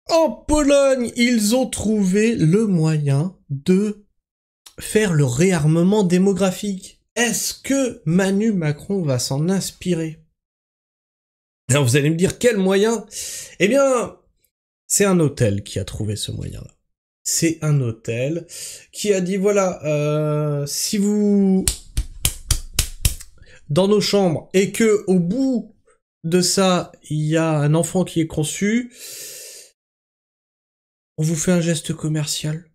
En Pologne, ils ont trouvé le moyen de faire le réarmement démographique. Est-ce que Manu Macron va s'en inspirer? Alors vous allez me dire quel moyen? Eh bien, c'est un hôtel qui a trouvé ce moyen-là. C'est un hôtel qui a dit voilà, si vous dans nos chambres et que au bout de ça il y a un enfant qui est conçu, on vous fait un geste commercial.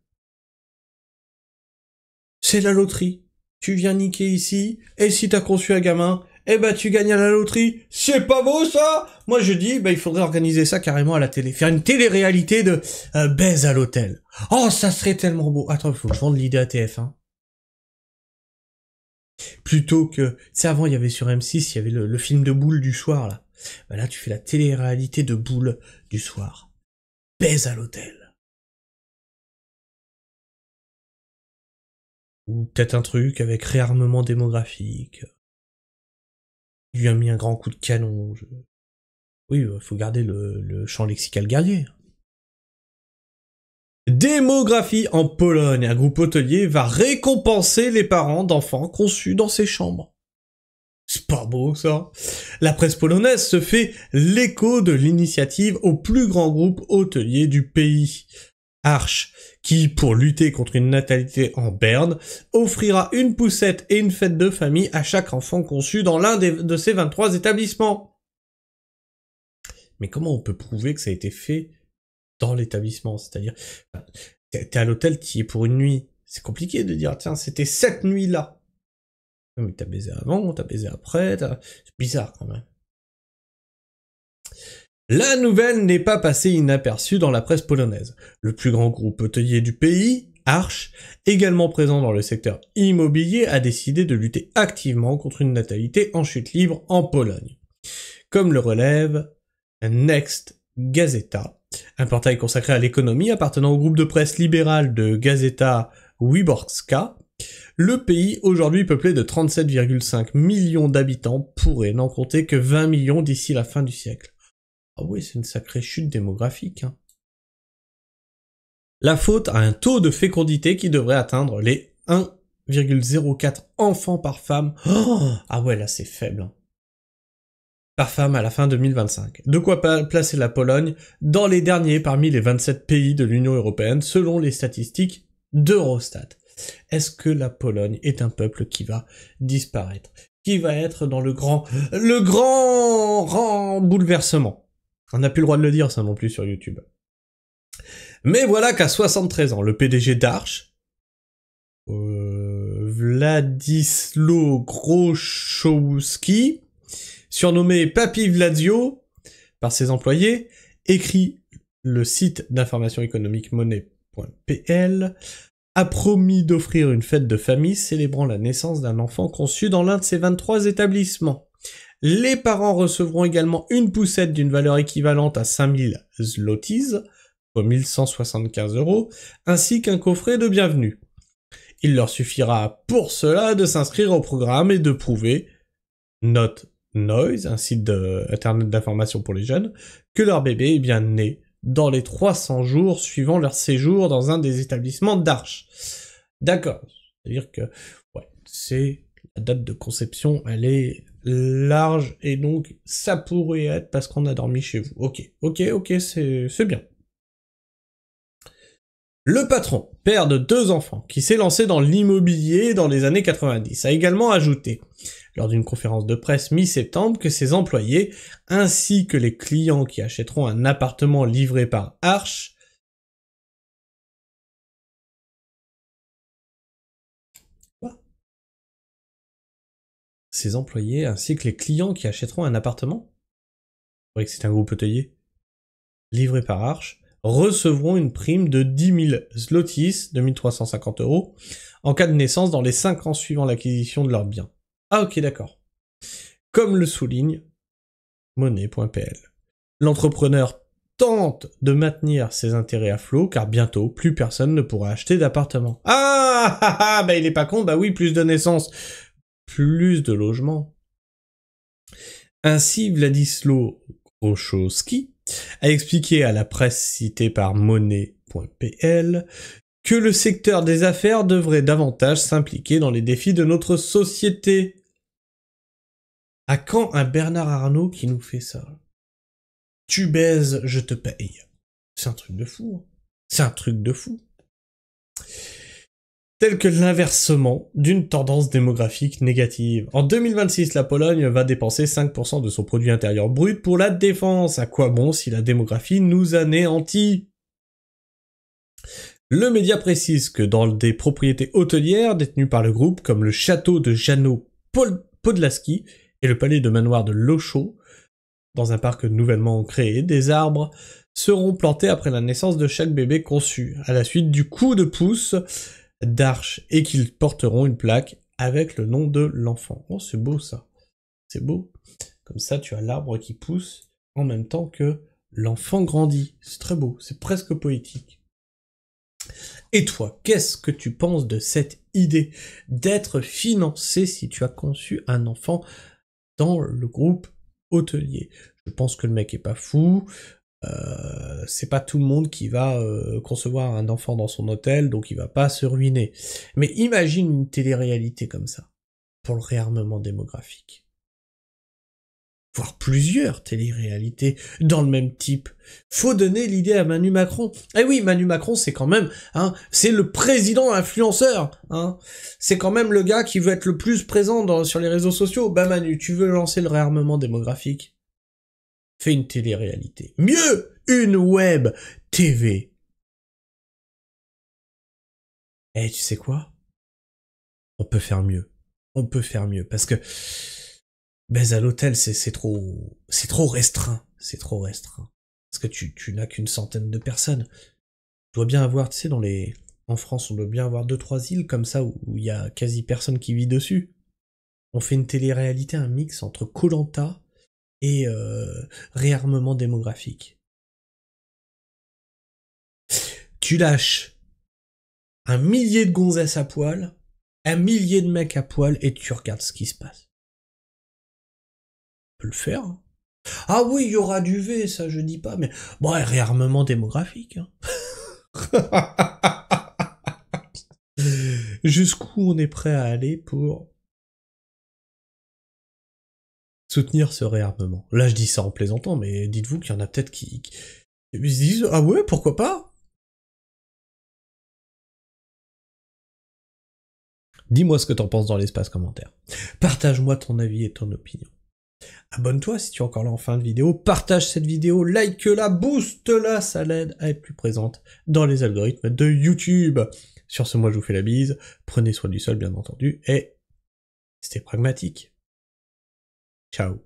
C'est la loterie. Tu viens niquer ici, et si t'as conçu un gamin, eh ben tu gagnes à la loterie. C'est pas beau ça? Moi je dis, il faudrait organiser ça carrément à la télé. Faire une télé-réalité de baise à l'hôtel. Oh, ça serait tellement beau. Attends, il faut que je vende l'idée à TF1. Plutôt que... Tu sais, avant il y avait sur M6, il y avait le film de Boule du soir là. Bah là tu fais la télé-réalité de Boule du soir. Baise à l'hôtel. Ou peut-être un truc avec réarmement démographique. Il lui a mis un grand coup de canon. Oui, faut garder le champ lexical guerrier. Démographie en Pologne. Un groupe hôtelier va récompenser les parents d'enfants conçus dans ses chambres. C'est pas beau, ça. La presse polonaise se fait l'écho de l'initiative au plus grand groupe hôtelier du pays. Arche, qui, pour lutter contre une natalité en berne, offrira une poussette et une fête de famille à chaque enfant conçu dans l'un de ses 23 établissements. Mais comment on peut prouver que ça a été fait dans l'établissement? C'est-à-dire, t'es à l'hôtel, t'y es pour une nuit. C'est compliqué de dire, tiens, c'était cette nuit-là. Mais t'as baisé avant, t'as baisé après, c'est bizarre quand même. La nouvelle n'est pas passée inaperçue dans la presse polonaise. Le plus grand groupe hôtelier du pays, Arche, également présent dans le secteur immobilier, a décidé de lutter activement contre une natalité en chute libre en Pologne. Comme le relève Next Gazeta, un portail consacré à l'économie appartenant au groupe de presse libéral de Gazeta Wyborcza, le pays, aujourd'hui peuplé de 37,5 millions d'habitants, pourrait n'en compter que 20 millions d'ici la fin du siècle. Ah oui, c'est une sacrée chute démographique. Hein. La faute à un taux de fécondité qui devrait atteindre les 1,04 enfants par femme. Oh, ah ouais, là c'est faible. Hein. Par femme à la fin 2025. De quoi placer la Pologne dans les derniers parmi les 27 pays de l'Union européenne selon les statistiques d'Eurostat. Est-ce que la Pologne est un peuple qui va disparaître? Qui va être dans le grand bouleversement? On n'a plus le droit de le dire ça non plus sur YouTube. Mais voilà qu'à 73 ans, le PDG d'Arche, Władysław Groszowski, surnommé Papy Vladio par ses employés, écrit le site d'information économique monnaie.pl, a promis d'offrir une fête de famille célébrant la naissance d'un enfant conçu dans l'un de ses 23 établissements. Les parents recevront également une poussette d'une valeur équivalente à 5000 zlotys, soit 1175 €, ainsi qu'un coffret de bienvenue. Il leur suffira pour cela de s'inscrire au programme et de prouver, note Noise, un site internet d'information pour les jeunes, que leur bébé est bien né dans les 300 jours suivant leur séjour dans un des établissements d'Arche. D'accord. C'est-à-dire que, ouais, c'est la date de conception, elle est large, et donc ça pourrait être parce qu'on a dormi chez vous. Ok, c'est bien. Le patron, père de 2 enfants, qui s'est lancé dans l'immobilier dans les années 90, a également ajouté, lors d'une conférence de presse mi-septembre, que ses employés, ainsi que les clients qui achèteront un appartement livré par Arche, ses employés ainsi que les clients qui achèteront un appartement, c'est vrai que c'est un groupe hôtelier, livré par Arche, recevront une prime de 10 000 zlotys, 2350 €, en cas de naissance dans les 5 ans suivant l'acquisition de leurs biens. Ah ok, d'accord. Comme le souligne monnaie.pl. L'entrepreneur tente de maintenir ses intérêts à flot, car bientôt, plus personne ne pourra acheter d'appartement. Ah, bah il est pas con, bah oui, plus de naissances, plus de logements. Ainsi, Władysław Groszowski a expliqué à la presse citée par Monnaie.pl que le secteur des affaires devrait davantage s'impliquer dans les défis de notre société. À quand un Bernard Arnault qui nous fait ça? Tu baises, je te paye. C'est un truc de fou. C'est un truc de fou. Tel que l'inversement d'une tendance démographique négative. En 2026, la Pologne va dépenser 5% de son produit intérieur brut pour la défense. À quoi bon si la démographie nous anéantit? Le média précise que dans des propriétés hôtelières détenues par le groupe, comme le château de Jano-Podlaski et le palais de manoir de Lochau, dans un parc nouvellement créé, des arbres seront plantés après la naissance de chaque bébé conçu, à la suite du coup de pouce d'arche, et qu'ils porteront une plaque avec le nom de l'enfant. Oh, c'est beau ça. C'est beau. Comme ça, tu as l'arbre qui pousse en même temps que l'enfant grandit. C'est très beau. C'est presque poétique. Et toi, qu'est-ce que tu penses de cette idée d'être financé si tu as conçu un enfant dans le groupe hôtelier? Je pense que le mec est pas fou. C'est pas tout le monde qui va concevoir un enfant dans son hôtel, donc il va pas se ruiner. Mais imagine une télé-réalité comme ça, pour le réarmement démographique. Voire plusieurs télé-réalités dans le même type. Faut donner l'idée à Manu Macron. Eh oui, Manu Macron, c'est quand même, c'est le président influenceur, C'est quand même le gars qui veut être le plus présent sur les réseaux sociaux. Bah Manu, tu veux lancer le réarmement démographique? Fais une télé-réalité. Mieux, une web TV. Eh, tu sais quoi? On peut faire mieux. On peut faire mieux. Parce que, à l'hôtel, c'est trop restreint. C'est trop restreint. Parce que tu n'as qu'une centaine de personnes. Tu dois bien avoir, tu sais, en France, on doit bien avoir 2-3 îles comme ça où il y a quasi personne qui vit dessus. On fait une télé-réalité, un mix entre Koh-Lanta et réarmement démographique. Tu lâches 1 millier de gonzesses à poil, 1 millier de mecs à poil, et tu regardes ce qui se passe. On peut le faire. Ah oui, il y aura du V, ça je dis pas, mais bon, réarmement démographique. Jusqu'où on est prêt à aller pour soutenir ce réarmement? Là, je dis ça en plaisantant, mais dites-vous qu'il y en a peut-être qui se disent « Ah ouais, pourquoi pas ?» Dis-moi ce que t'en penses dans l'espace commentaire. Partage-moi ton avis et ton opinion. Abonne-toi si tu es encore là en fin de vidéo. Partage cette vidéo, like-la, booste-la, ça l'aide à être plus présente dans les algorithmes de YouTube. Sur ce, moi je vous fais la bise. Prenez soin du sol, bien entendu, et restez pragmatique. Ciao.